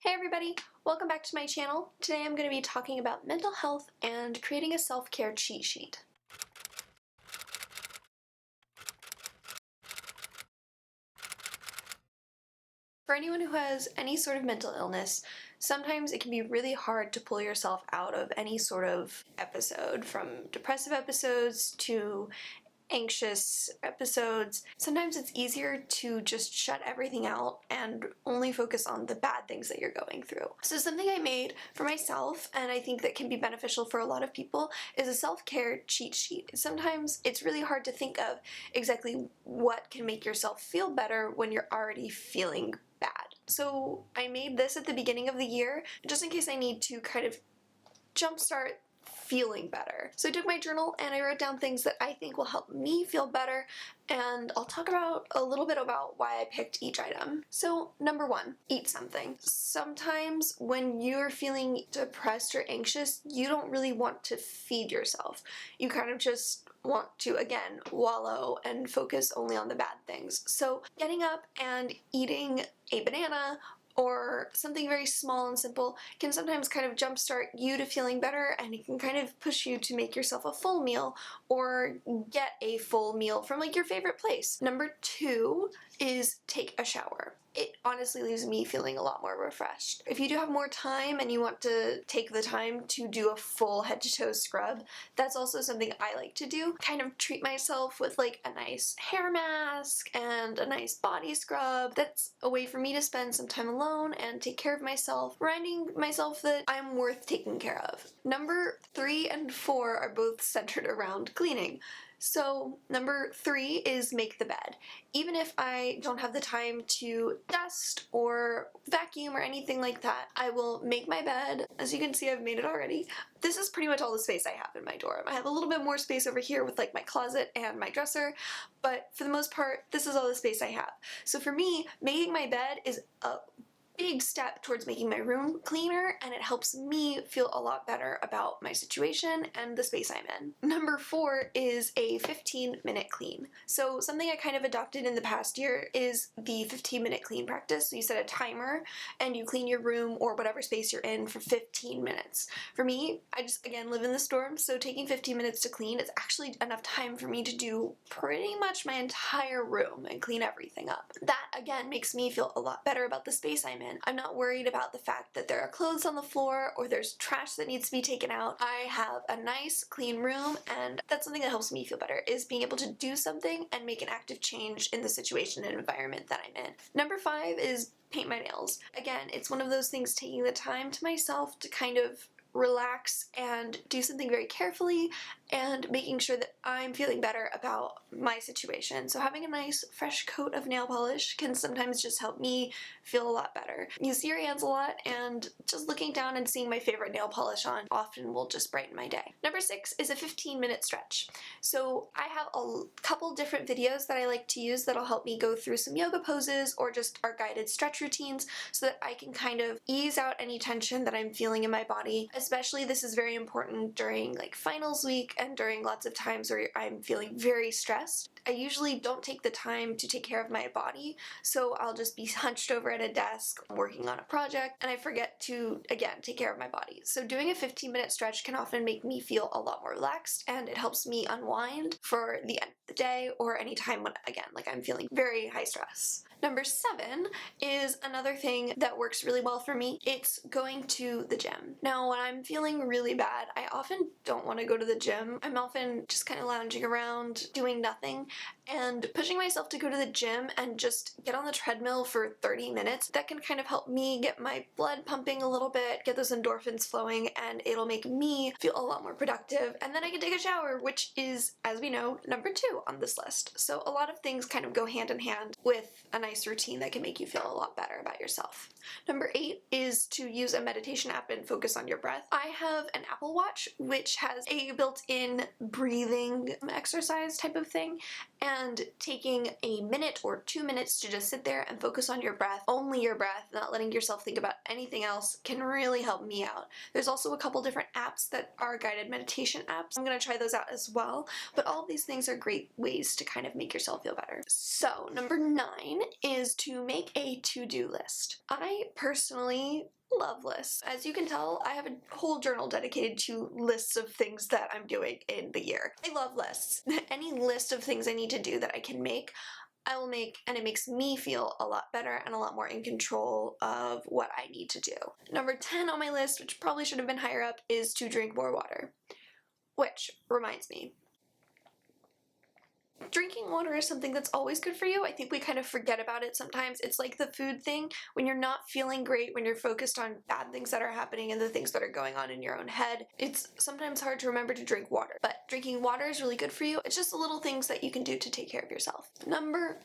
Hey everybody, welcome back to my channel. Today I'm going to be talking about mental health and creating a self-care cheat sheet. For anyone who has any sort of mental illness, sometimes it can be really hard to pull yourself out of any sort of episode, from depressive episodes to anxious episodes. Sometimes it's easier to just shut everything out and only focus on the bad things that you're going through. So something I made for myself, and I think that can be beneficial for a lot of people, is a self-care cheat sheet. Sometimes it's really hard to think of exactly what can make yourself feel better when you're already feeling bad. So I made this at the beginning of the year, just in case I need to kind of jumpstart feeling better. So I took my journal and I wrote down things that I think will help me feel better, and I'll talk about a little bit about why I picked each item. So number one, eat something. Sometimes when you're feeling depressed or anxious, you don't really want to feed yourself. You kind of just want to, again, wallow and focus only on the bad things. So getting up and eating a banana or something very small and simple can sometimes kind of jumpstart you to feeling better, and it can kind of push you to make yourself a full meal or get a full meal from like your favorite place. Number two is take a shower. It honestly leaves me feeling a lot more refreshed. If you do have more time and you want to take the time to do a full head to toe scrub, that's also something I like to do. Kind of treat myself with like a nice hair mask and a nice body scrub. That's a way for me to spend some time alone and take care of myself, reminding myself that I'm worth taking care of. Number 3 and 4 are both centered around cleaning. So number 3 is make the bed. Even if I don't have the time to dust or vacuum or anything like that, I will make my bed. As you can see, I've made it already. This is pretty much all the space I have in my dorm. I have a little bit more space over here with like my closet and my dresser, but for the most part, this is all the space I have. So for me, making my bed is a big step towards making my room cleaner, and it helps me feel a lot better about my situation and the space I'm in. Number 4 is a 15-minute clean. So something I kind of adopted in the past year is the 15-minute clean practice. So you set a timer and you clean your room or whatever space you're in for 15 minutes. For me, I just, again, live in the dorm, so taking 15 minutes to clean is actually enough time for me to do pretty much my entire room and clean everything up. That, again, makes me feel a lot better about the space I'm in. I'm not worried about the fact that there are clothes on the floor or there's trash that needs to be taken out. I have a nice clean room, and that's something that helps me feel better, is being able to do something and make an active change in the situation and environment that I'm in. Number 5 is paint my nails. Again, it's one of those things, taking the time to myself to kind of relax and do something very carefully and making sure that I'm feeling better about my situation. So having a nice fresh coat of nail polish can sometimes just help me feel a lot better. You see your hands a lot, and just looking down and seeing my favorite nail polish on often will just brighten my day. Number 6 is a 15-minute stretch. So I have a couple different videos that I like to use that'll help me go through some yoga poses or just our guided stretch routines so that I can kind of ease out any tension that I'm feeling in my body. Especially this is very important during like finals week and during lots of times where I'm feeling very stressed. I usually don't take the time to take care of my body, so I'll just be hunched over at a desk working on a project and I forget to, again, take care of my body. So doing a 15-minute stretch can often make me feel a lot more relaxed, and it helps me unwind for the end of the day or any time when, again, like I'm feeling very high stress. Number 7 is another thing that works really well for me. It's going to the gym. Now, when I'm feeling really bad, I often don't want to go to the gym. I'm often just kind of lounging around, doing nothing, and pushing myself to go to the gym and just get on the treadmill for 30 minutes. That can kind of help me get my blood pumping a little bit, get those endorphins flowing, and it'll make me feel a lot more productive. And then I can take a shower, which is, as we know, number 2 on this list. So a lot of things kind of go hand in hand with a nice routine that can make you feel a lot better about yourself. Number 8 is to use a meditation app and focus on your breath. I have an Apple Watch which has a built-in breathing exercise type of thing, and taking a minute or 2 minutes to just sit there and focus on your breath, only your breath, not letting yourself think about anything else, can really help me out. There's also a couple different apps that are guided meditation apps. I'm going to try those out as well, but all of these things are great ways to kind of make yourself feel better. So number 9 is to make a to-do list. I personally love lists. As you can tell, I have a whole journal dedicated to lists of things that I'm doing in the year. I love lists. Any list of things I need to do that I can make, I will make, and it makes me feel a lot better and a lot more in control of what I need to do. Number 10 on my list, which probably should have been higher up, is to drink more water. Which reminds me, drinking water is something that's always good for you. I think we kind of forget about it sometimes. It's like the food thing. When you're not feeling great, when you're focused on bad things that are happening and the things that are going on in your own head, it's sometimes hard to remember to drink water. But drinking water is really good for you. It's just the little things that you can do to take care of yourself. Number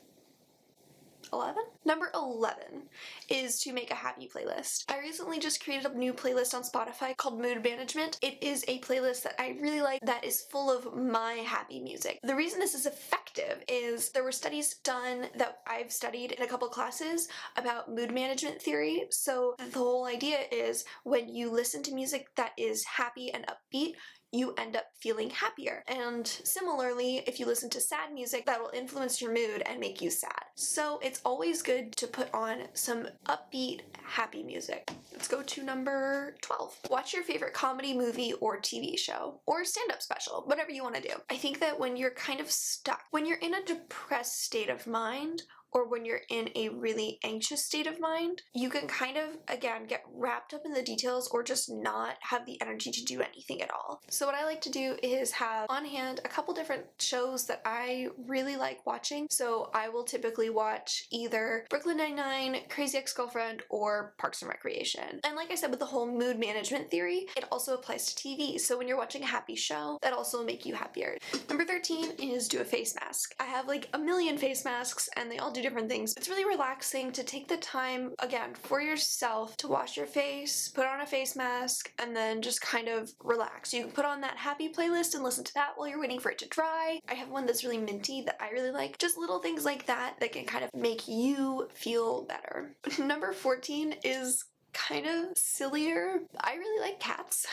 11? Number 11 is to make a happy playlist. I recently just created a new playlist on Spotify called Mood Management. It is a playlist that I really like that is full of my happy music. The reason this is effective is there were studies done that I've studied in a couple classes about mood management theory. So the whole idea is when you listen to music that is happy and upbeat, you end up feeling happier. And similarly, if you listen to sad music, that will influence your mood and make you sad. So it's always good to put on some upbeat, happy music. Let's go to number 12. Watch your favorite comedy, movie, or TV show, or stand-up special, whatever you want to do. I think that when you're kind of stuck, when you're in a depressed state of mind, or when you're in a really anxious state of mind, you can kind of, again, get wrapped up in the details or just not have the energy to do anything at all. So what I like to do is have on hand a couple different shows that I really like watching. So I will typically watch either Brooklyn Nine-Nine, Crazy Ex-Girlfriend, or Parks and Recreation. And like I said with the whole mood management theory, it also applies to TV. So when you're watching a happy show, that also will make you happier. Number 13 is do a face mask. I have like a million face masks and they all do different things. It's really relaxing to take the time, again, for yourself to wash your face, put on a face mask, and then just kind of relax. You can put on that happy playlist and listen to that while you're waiting for it to dry. I have one that's really minty that I really like. Just little things like that that can kind of make you feel better. Number 14 is kind of sillier. I really like cats.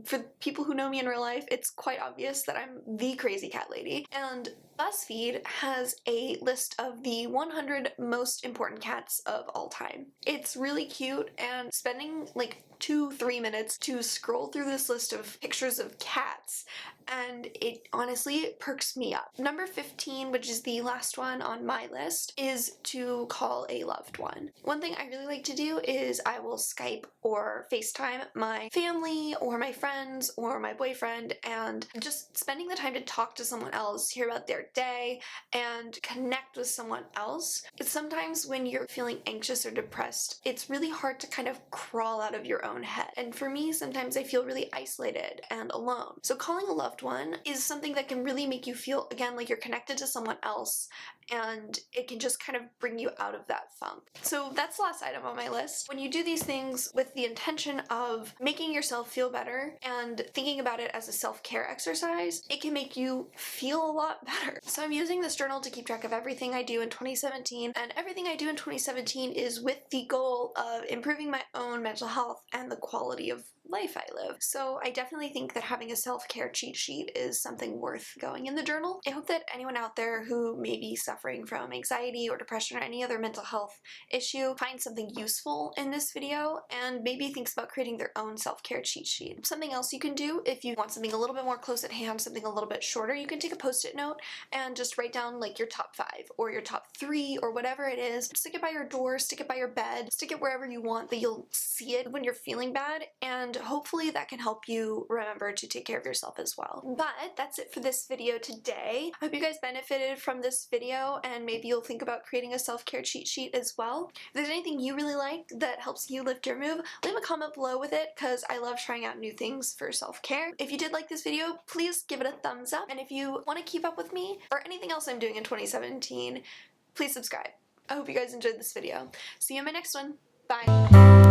For people who know me in real life, it's quite obvious that I'm the crazy cat lady. And BuzzFeed has a list of the 100 most important cats of all time. It's really cute, and spending like 2-3 minutes to scroll through this list of pictures of cats, and it honestly perks me up. Number 15, which is the last one on my list, is to call a loved one. One thing I really like to do is I will Skype or FaceTime my family or my friends or my boyfriend, and just spending the time to talk to someone else, hear about their day, and connect with someone else. It's sometimes when you're feeling anxious or depressed, it's really hard to kind of crawl out of your own head. And for me, sometimes I feel really isolated and alone. So calling a loved one is something that can really make you feel, again, like you're connected to someone else, and it can just kind of bring you out of that funk. So that's the last item on my list. When you do these things with the intention of making yourself feel better and thinking about it as a self-care exercise, it can make you feel a lot better. So I'm using this journal to keep track of everything I do in 2017, and everything I do in 2017 is with the goal of improving my own mental health and the quality of life I live. So I definitely think that having a self-care cheat sheet is something worth going in the journal. I hope that anyone out there who may be suffering from anxiety or depression or any other mental health issue finds something useful in this video and maybe thinks about creating their own self-care cheat sheet. Something else you can do if you want something a little bit more close at hand, something a little bit shorter, you can take a post-it note and just write down like your top 5 or your top 3 or whatever it is. Stick it by your door, stick it by your bed, stick it wherever you want that you'll see it when you're feeling bad, and hopefully that can help you remember to take care of yourself as well. But that's it for this video today. I hope you guys benefited from this video and maybe you'll think about creating a self-care cheat sheet as well. If there's anything you really like that helps you lift your mood, leave a comment below with it because I love trying out new things for self-care. If you did like this video, please give it a thumbs up, and if you want to keep up with me or anything else I'm doing in 2017, please subscribe. I hope you guys enjoyed this video. See you in my next one. Bye!